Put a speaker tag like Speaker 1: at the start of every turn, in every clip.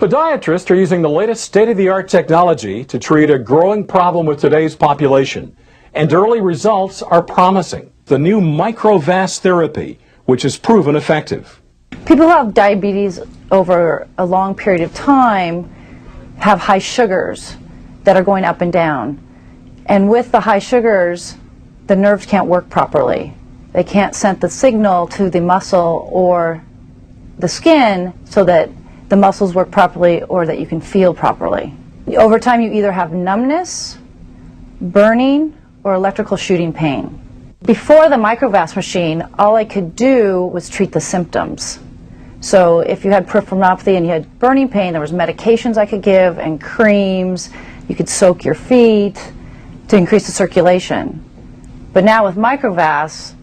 Speaker 1: Podiatrists are using the latest state-of-the-art technology to treat a growing problem with today's population, and early results are promising. The new MicroVAX therapy, which is proven effective.
Speaker 2: People who have diabetes over a long period of time have high sugars that are going up and down. And with the high sugars, the nerves can't work properly. They can't send the signal to the muscle or the skin so that the muscles work properly or that you can feel properly. Over time, you either have numbness, burning, or electrical shooting pain. Before the MicroVAX machine, all I could do was treat the symptoms. So if you had peripheral neuropathy and you had burning pain, there was medications I could give and creams. You could soak your feet to increase the circulation. But now with MicroVAX,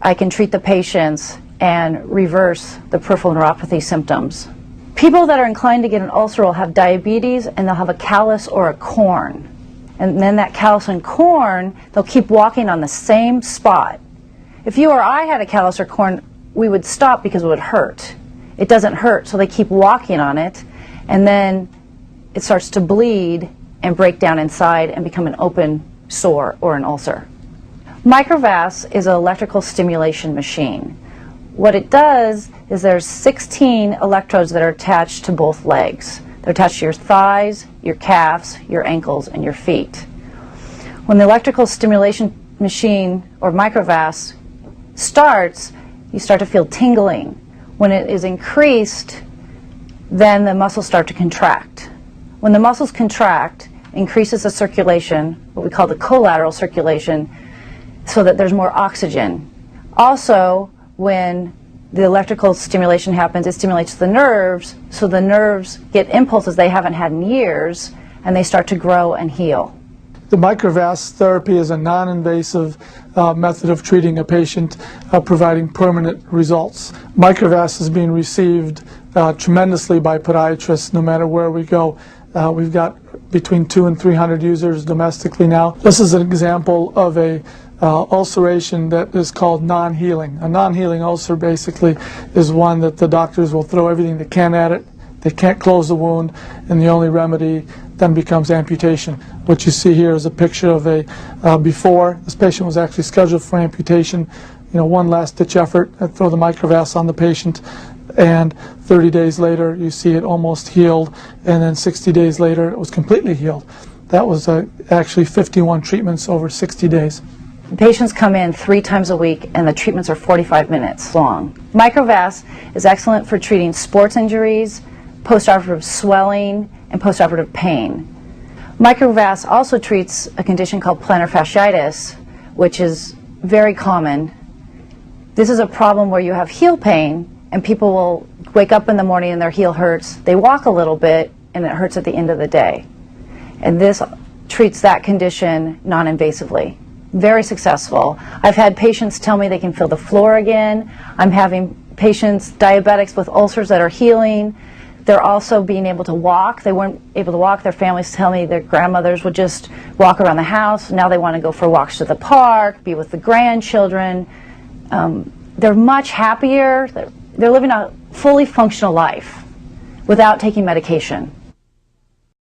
Speaker 2: I can treat the patients and reverse the peripheral neuropathy symptoms. People that are inclined to get an ulcer will have diabetes and they'll have a callus or a corn. And then that callus and corn, they'll keep walking on the same spot. If you or I had a callus or corn, we would stop because it would hurt. It doesn't hurt, so they keep walking on it, and then it starts to bleed and break down inside and become an open sore or an ulcer. MicroVAX is an electrical stimulation machine. What it does is there's 16 electrodes that are attached to both legs. They're attached to your thighs, your calves, your ankles, and your feet. When the electrical stimulation machine, or MicroVAX, starts, you start to feel tingling. When it is increased, then the muscles start to contract. When the muscles contract, increases the circulation, what we call the collateral circulation, so that there's more oxygen. Also, when the electrical stimulation happens, it stimulates the nerves, so the nerves get impulses they haven't had in years, and they start to grow and heal.
Speaker 3: The MicroVAX therapy is a non-invasive method of treating a patient, providing permanent results. MicroVAX is being received tremendously by podiatrists no matter where we go. We've got between 200 and 300 users domestically now. This is an example of a ulceration that is called non-healing. A non-healing ulcer basically is one that the doctors will throw everything they can at it. They can't close the wound, and the only remedy then becomes amputation. What you see here is a picture of a before. This patient was actually scheduled for amputation. One last ditch effort, I'd throw the MicroVAX on the patient, and 30 days later you see it almost healed, and then 60 days later it was completely healed. That was actually 51 treatments over 60 days.
Speaker 2: Patients come in 3 times a week and the treatments are 45 minutes long. MicroVAX is excellent for treating sports injuries, postoperative swelling, and postoperative pain. MicroVAX also treats a condition called plantar fasciitis, which is very common. This is a problem where you have heel pain, and people will wake up in the morning and their heel hurts. They walk a little bit and it hurts at the end of the day. And this treats that condition non-invasively. Very successful. I've had patients tell me they can feel the floor again. I'm having patients, diabetics with ulcers, that are healing. They're also being able to walk. They weren't able to walk. Their families tell me their grandmothers would just walk around the house. Now they want to go for walks to the park, be with the grandchildren. They're much happier. They're living a fully functional life without taking medication.